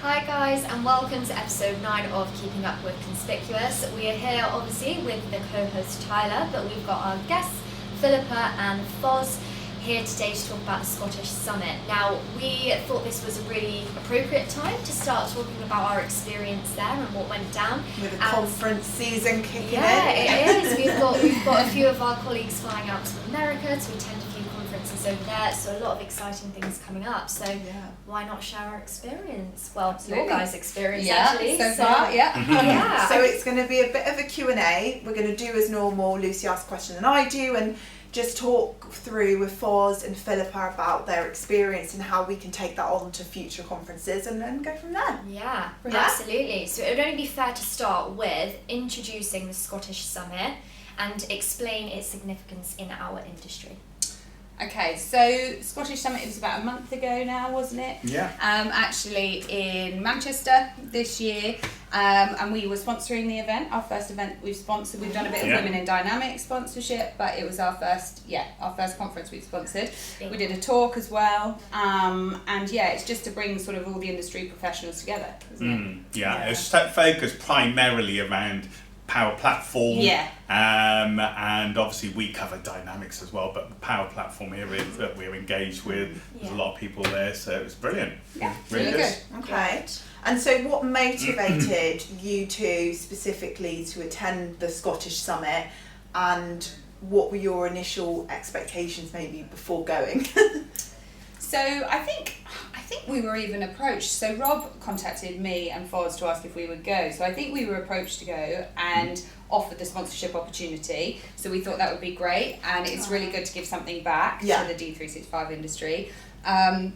Hi guys, and welcome to episode 9 of Keeping Up with Conspicuous. We are here obviously with the co-host Tyla, but we've got our guests Philippa and Foz here today to talk about the Scottish Summit. Now, we thought this was a really appropriate time to start talking about our experience there and what went down. With the conference season kicking in. Yeah, it is. We've got a few of our colleagues flying out to America to attend a few conferences over there, so a lot of exciting things coming up. So why not share our experience? Well, Absolutely. your guys' experience actually. So far, Yeah. So it's going to be a bit of a Q&A. We're going to do as normal. Lucy asks a question and I do, and just talk through with Foz and Philippa about their experience and how we can take that on to future conferences and then go from there. Yeah, absolutely. So it would only be fair to start with introducing the Scottish Summit and explain its significance in our industry. Okay, so Scottish Summit, it was about a month ago now, wasn't it? Yeah. Actually in Manchester this year, and we were sponsoring the event, our first event we've sponsored. We've done a bit of Women in Dynamics sponsorship, but it was our first conference we've sponsored. We did a talk as well, and it's just to bring sort of all the industry professionals together, isn't it? Yeah, it's focused primarily around Power Platform, and obviously we cover Dynamics as well, but the Power Platform area that we're engaged with, there's a lot of people there, so it was brilliant. Really good. Okay. And so what motivated you two specifically to attend the Scottish Summit, and what were your initial expectations maybe before going? So I think we were even approached. So Rob contacted me and Foz to ask if we would go. So I think we were approached to go and offered the sponsorship opportunity. So we thought that would be great, and it's really good to give something back to the D365 industry.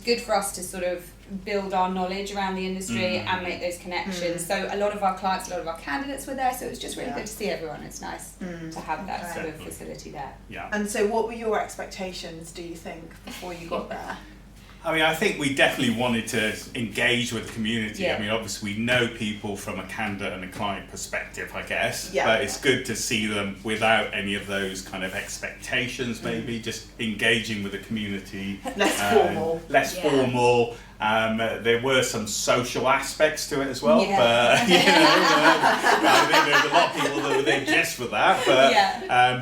Good for us to sort of build our knowledge around the industry and make those connections. So a lot of our clients, a lot of our candidates were there, so it was just really good to see everyone. It's nice to have that sort of facility there. Yeah. And so what were your expectations, do you think, before you got there? I mean, I think we definitely wanted to engage with the community. Yeah. I mean, obviously we know people from a candidate and a client perspective, I guess, Yeah. but it's good to see them without any of those kind of expectations, maybe just engaging with the community. Less formal. There were some social aspects to it as well, but I think there's a lot of people that were there just for that,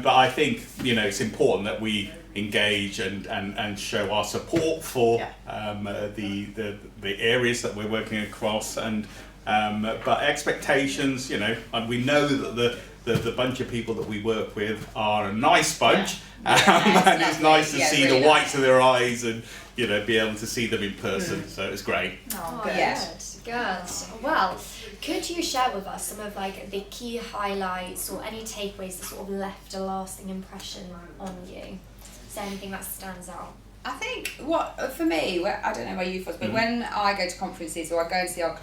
but I think, it's important that we engage and show our support for the areas that we're working across, and but expectations, and we know that the bunch of people that we work with are a nice bunch, and it's nice to see really the whites of their eyes and be able to see them in person, so it's great. Good. Well, could you share with us some of the key highlights or any takeaways that sort of left a lasting impression on you? Is there anything that stands out? I think for me, I don't know about you, Foz, but when I go to conferences or I go and see our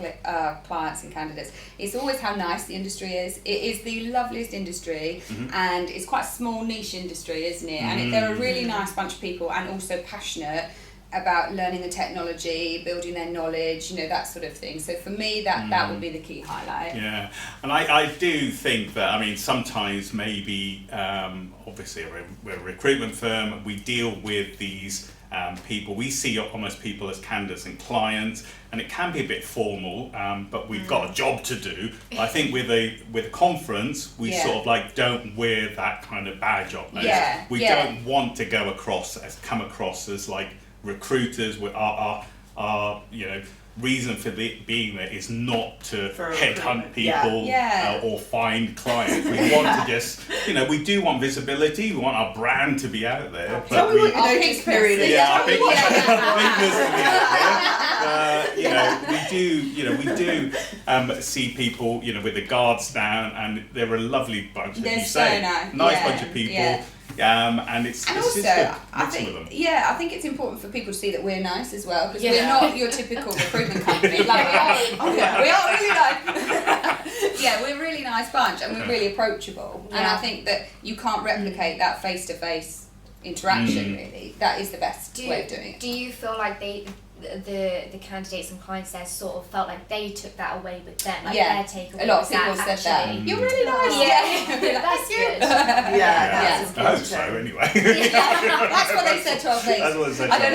clients and candidates, it's always how nice the industry is. It is the loveliest industry, and it's quite a small niche industry, isn't it? And they're a really nice bunch of people, and also passionate about learning the technology, building their knowledge, that sort of thing. So for me, that would be the key highlight. Yeah, and I do think that, sometimes maybe, obviously we're a recruitment firm, we deal with these people, we see almost people as candidates and clients, and it can be a bit formal, but we've got a job to do. I think with a conference, we sort of don't wear that kind of badge on. We don't want to come across as recruiters. Our reason for being there is not to headhunt people or find clients. We want to just, we do want visibility. We want our brand to be out there. Tell me what your notice period is. We do see people, with the guards down, and they're a lovely bunch. They're so nice bunch of people. Yeah. And it's also, just I think it's important for people to see that we're nice as well, because we're not your typical recruitment company. We are really nice. We're a really nice bunch, and we're really approachable. And I think that you can't replicate that face-to-face interaction. Really, that is the best way of doing it. Do you feel like the candidates and clients there sort of felt like they took that away with them. Like Yeah. their takeaway. A lot of was people that said that. actually- You're really nice. Yeah, that's good. That's I hope important. so anyway. That's what they said to our face. That's what they said. I don't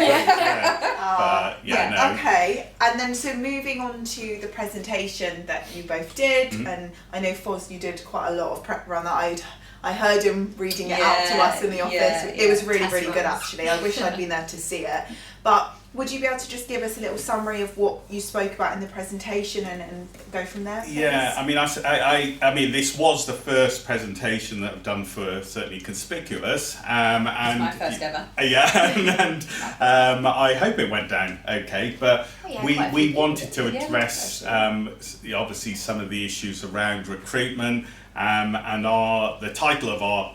know. No. Okay, and then so moving on to the presentation that you both did, and I know Foz, you did quite a lot of prep around that. I heard him reading it out to us in the office. It was really, really good actually. I wish I'd been there to see it. But would you be able to just give us a little summary of what you spoke about in the presentation and go from there, please? Yeah, I mean, this was the first presentation that I've done for certainly Conspicuous. And my first ever. Yeah, and I hope it went down okay. But we wanted to address obviously some of the issues around recruitment. And the title of our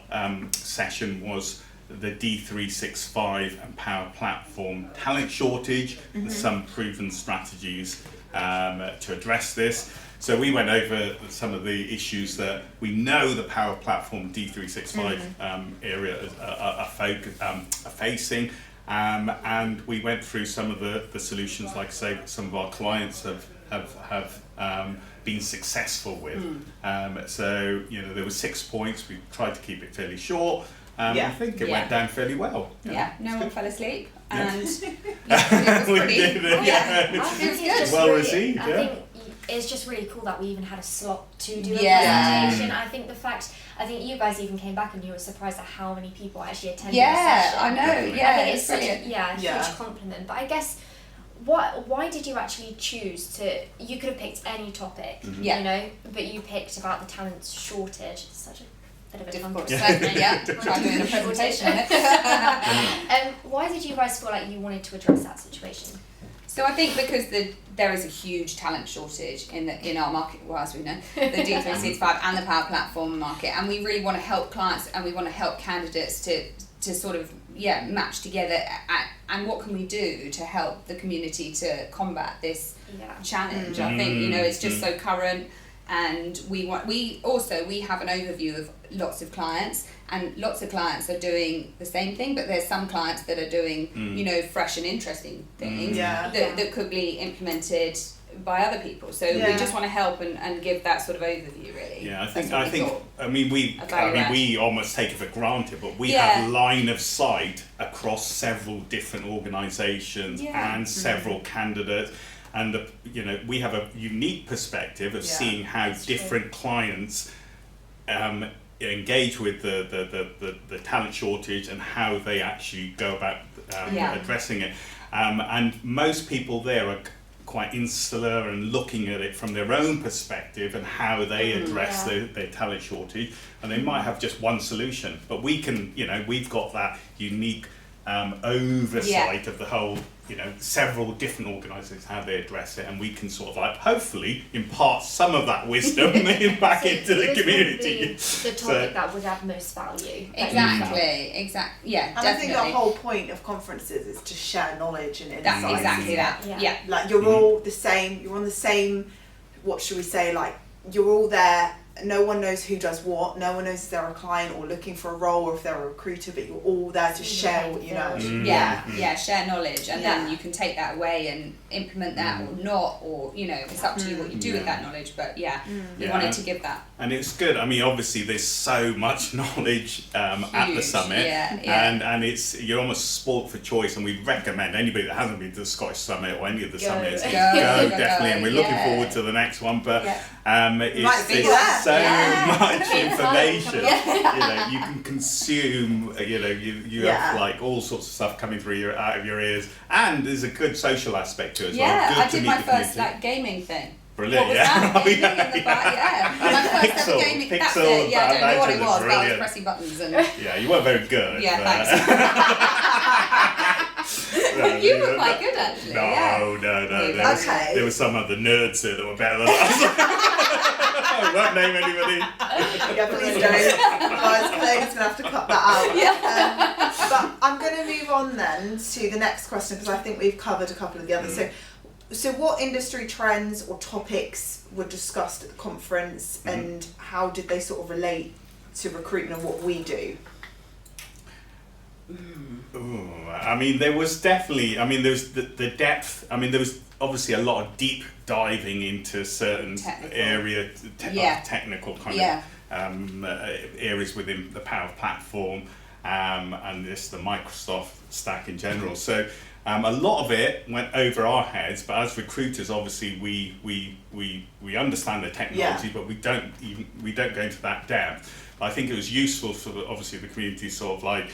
session was the D365 and Power Platform Talent Shortage, and some proven strategies to address this. So we went over some of the issues that we know the Power Platform D365 area are facing, and we went through some of the solutions, like I say, some of our clients have been successful with. So there were 6 points. We tried to keep it fairly short. I think it went down fairly well. No one fell asleep, and it was We pretty. did it, I think it's just Well really, received, I think it's just really cool that we even had a slot to do a Yeah. presentation. I think you guys even came back and you were surprised at how many people actually attended the Yeah, session. I know. I Yeah, think it's it's such brilliant. a huge compliment. But I guess why did you actually choose to? You could have picked any topic, Yeah. you know, but you picked about the talent shortage. It's such a bit of a Difficult tongue to say. Yeah, try doing a presentation. Why did you guys feel like you wanted to address that situation? So I think because there is a huge talent shortage in our market, well, as we know, the D365 and the Power Platform market, and we really want to help clients and we want to help candidates to sort of match together and what can we do to help the community to combat this challenge. I think it's just so current, and we have an overview of lots of clients, and lots of clients are doing the same thing, but there's some clients that are doing fresh and interesting things that could be implemented by other people. So we just want to help and give that sort of overview, really. Yeah, we almost take it for granted, but we have line of sight across several different organisations and several candidates, and we have a unique perspective of seeing how different clients engage with the talent shortage and how they actually go about addressing it. And most people there are quite insular and looking at it from their own perspective and how they address their talent shortage, and they might have just one solution, but we can, we've got that unique oversight of the whole, several different organisations, how they address it, and we can sort of hopefully impart some of that wisdom back into the community. The topic that would have most value. Exactly. Yeah, and definitely. I think the whole point of conferences is to share knowledge and insights. That's exactly that. Yeah. Like you're all the same. You're on the same. What should we say? Like you're all there. No one knows who does what. No one knows if they're a client or looking for a role or if they're a recruiter, but you're all there to share what you know. Share knowledge, and then you can take that away and implement that or not, or it's up to you what you do with that knowledge, but we wanted to give that. And it's good. I mean, obviously there's so much knowledge at the summit, and it's, you're almost sport for choice, and we recommend anybody that hasn't been to the Scottish Summit or any of the summits, go definitely, and we're looking forward to the next one, but it's so much information. You can consume. You have like all sorts of stuff coming through out of your ears, and there's a good social aspect to it as well. Good I to did meet my the first community. gaming thing. Brilliant, What was that? Gaming in the bar, my first ever gaming. That's it. Yeah, I don't know what it was, but I was pressing buttons and. Yeah, you weren't very good. Yeah, thanks. You were quite good actually. No. There was some other nerds there that were better than us. I won't name anybody. Yeah, please don't. Otherwise, Claire's gonna have to cut that out. But I'm gonna move on then to the next question because I think we've covered a couple of the others. So what industry trends or topics were discussed at the conference, and how did they sort of relate to recruitment and what we do? Ooh, I mean, there was definitely, I mean, there was the depth, I mean, there was obviously a lot of deep diving into certain technical kind of areas within the Power Platform and just the Microsoft stack in general. So a lot of it went over our heads, but as recruiters, obviously we understand the technology, but we don't go into that depth. I think it was useful for obviously the community sort of like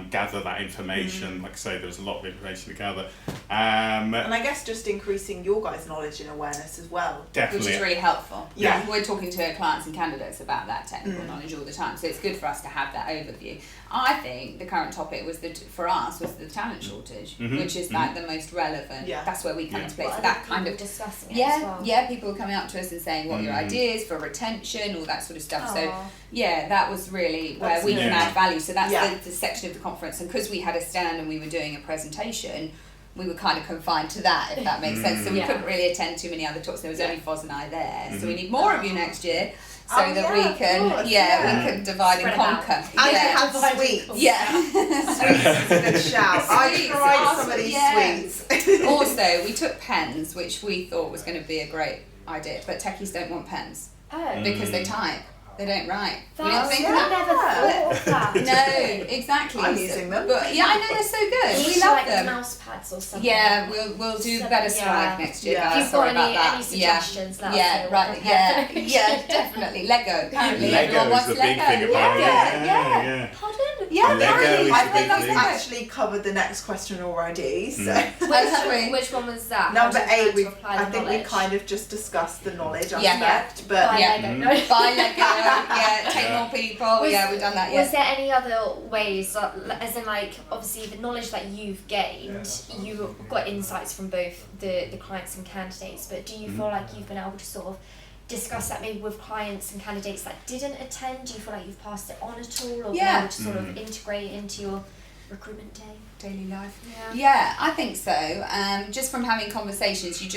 gather that information. Like I say, there was a lot of information to gather. And I guess just increasing your guys' knowledge and awareness as well. Definitely. Which is really helpful. Yeah. We're talking to clients and candidates about that technical knowledge all the time, so it's good for us to have that overview. I think the current topic was for us was the talent shortage, which is like the most relevant. Yeah. That's where we come into play. Well, So that kind of discussing it as well. Yeah, people were coming up to us and saying what are your ideas for retention, all that sort of stuff. So yeah, that was really where we can add value. So that's the section of the conference, and because we had a stand and we were doing a presentation, we were kind of confined to that, if that makes sense. So we couldn't really attend too many other talks. There was only Foz and I there. So we need more of you next year, so that we can we can divide and conquer. And you have sweets. Yeah. Sweets is a good shout. I tried some of these sweets. Also, we took pens, which we thought was going to be a great idea, but techies don't want pens because they type. They don't write. We didn't think I never thought of that. No, exactly. I'm using them. But yeah, I know they're so good. We love love them. Mouse pads or something. Yeah, we'll do better swag next year. Yeah. Guys. If you've got Sorry about that. any suggestions, let us know. Right. Yeah, definitely. Lego. Apparently, Lego everyone is wants the Lego. big thing apparently. Yeah. Pardon? Yeah, Lego apparently. is I the think big that's thing. Actually covered the next question already. So Which one was that? number How to 8, to apply I the think we knowledge? kind of just discussed the knowledge Yeah. aspect, but Buy Lego. No. Buy Lego. Yeah, take more people. We've done that. Was there any other ways, as in like obviously the knowledge that you've gained, you got insights from both the clients and candidates, but do you feel like you've been able to sort of discuss that maybe with clients and candidates that didn't attend? Do you feel like you've passed it on at all, or been able to sort of integrate into your recruitment daily life? Yeah. Yeah, I think so. Just from having conversations, you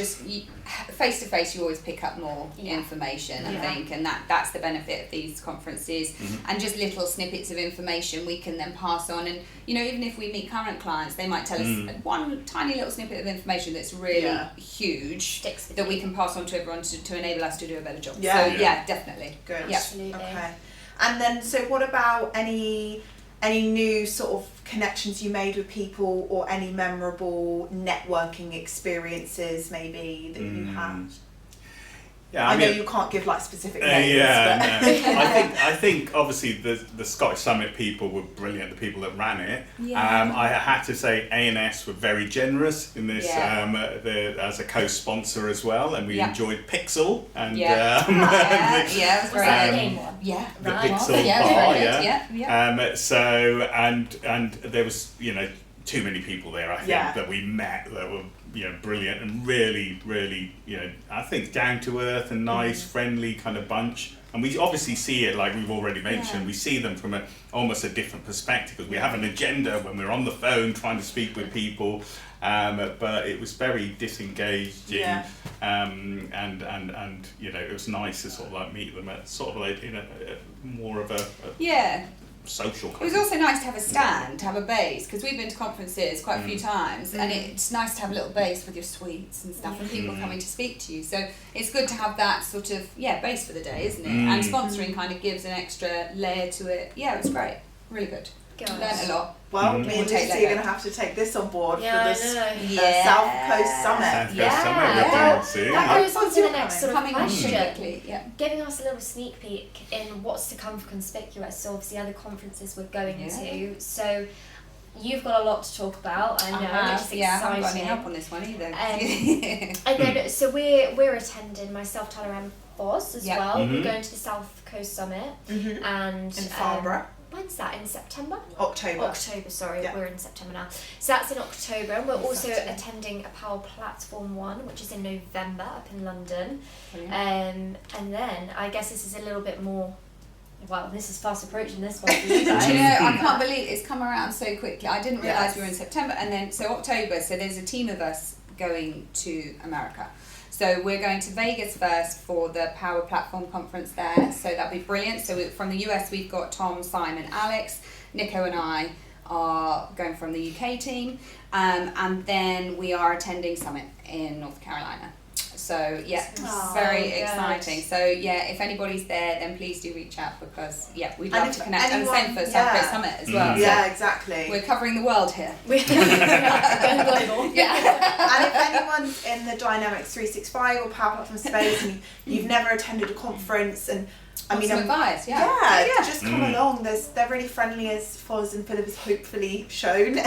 face to face, you always pick up more information, I think, and that's the benefit of these conferences. And just little snippets of information we can then pass on. And even if we meet current clients, they might tell us one tiny little snippet of information that's really huge that we can pass on to everyone to enable us to do a better job. Yeah. So yeah, definitely. good. Yeah. Absolutely. Okay. And then, so what about any new sort of connections you made with people, or any memorable networking experiences maybe that you had? Yeah, I know you can't give like specific names. No. I think obviously the Scottish Summit people were brilliant. The people that ran it. Yeah. I had to say A&S were very generous in this as a co-sponsor as well, and we enjoyed Pixel and it was Was that the great. game one? Yeah. the Right. Pixel Yeah, bar. very good. So and there was too many people there. I think that we met that were brilliant and really I think down to earth and nice, friendly kind of bunch. And we obviously see it, like we've already mentioned, we see them from almost a different perspective, because we have an agenda when we're on the phone trying to speak with people, but it was very disengaged, and it was nice to sort of like meet them at sort of like more of a social. It was also nice to have a stand, to have a base, because we've been to conferences quite a few times, and it's nice to have a little base with your sweets and stuff, and people coming to speak to you. So it's good to have that sort of base for the day, isn't it? And sponsoring kind of gives an extra layer to it. Yeah, it was great, really good. Learned a lot. Well, me and Lucy are going to have to take this on board for the South Coast Summit. That goes on to the next sort of Coming on question. quickly, Giving us a little sneak peek in what's to come for Conspicuous, so obviously other conferences we're going to. So you've got a lot to talk about, I know, which is exciting. I haven't got any help on this one either. And then, so we're attending, myself, Tyla and Foz as well. We're going to the South Coast Summit and in Farnborough. When's that? In September? October, sorry. We're in September now. So that's in October. And we're also attending a Power Platform one, which is in November up in London. And then I guess this is a little bit more, well, this is fast approaching this one for you guys. Do you know, I can't believe it's come around so quickly. I didn't realise we were in September, and then so October, so there's a team of us going to America. So we're going to Vegas first for the Power Platform conference there, so that'll be brilliant. So from the US we've got Tom, Simon, Alex, Nico and I are going from the UK team, and then we are attending Summit in North Carolina. So yeah, very exciting. So yeah, if anybody's there, then please do reach out, because yeah, we'd love to connect. And the same for South Coast Summit as well. Yeah, so exactly. we're covering the world here. We're going global. Yeah. And if anyone's in the Dynamics 365 or Power Platform space and you've never attended a conference, and I mean, some advice, just come along. They're really friendly, as Foz and Philippa has hopefully shown.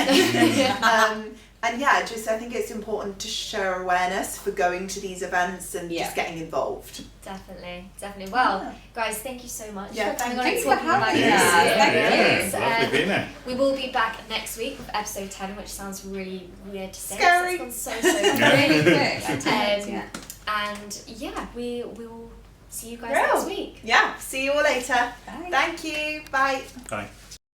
And yeah, just I think it's important to show awareness for going to these events and just getting involved. Definitely. Well, guys, thank you so much for coming on and Thanks for talking about having your us. experience. Lovely being here. We will be back next week with episode 10, which sounds really weird to say. Scary. It's gone so Really quick. And yeah, we will see you guys next week. Yeah, see you all later. Bye. Thank you. Bye. Bye.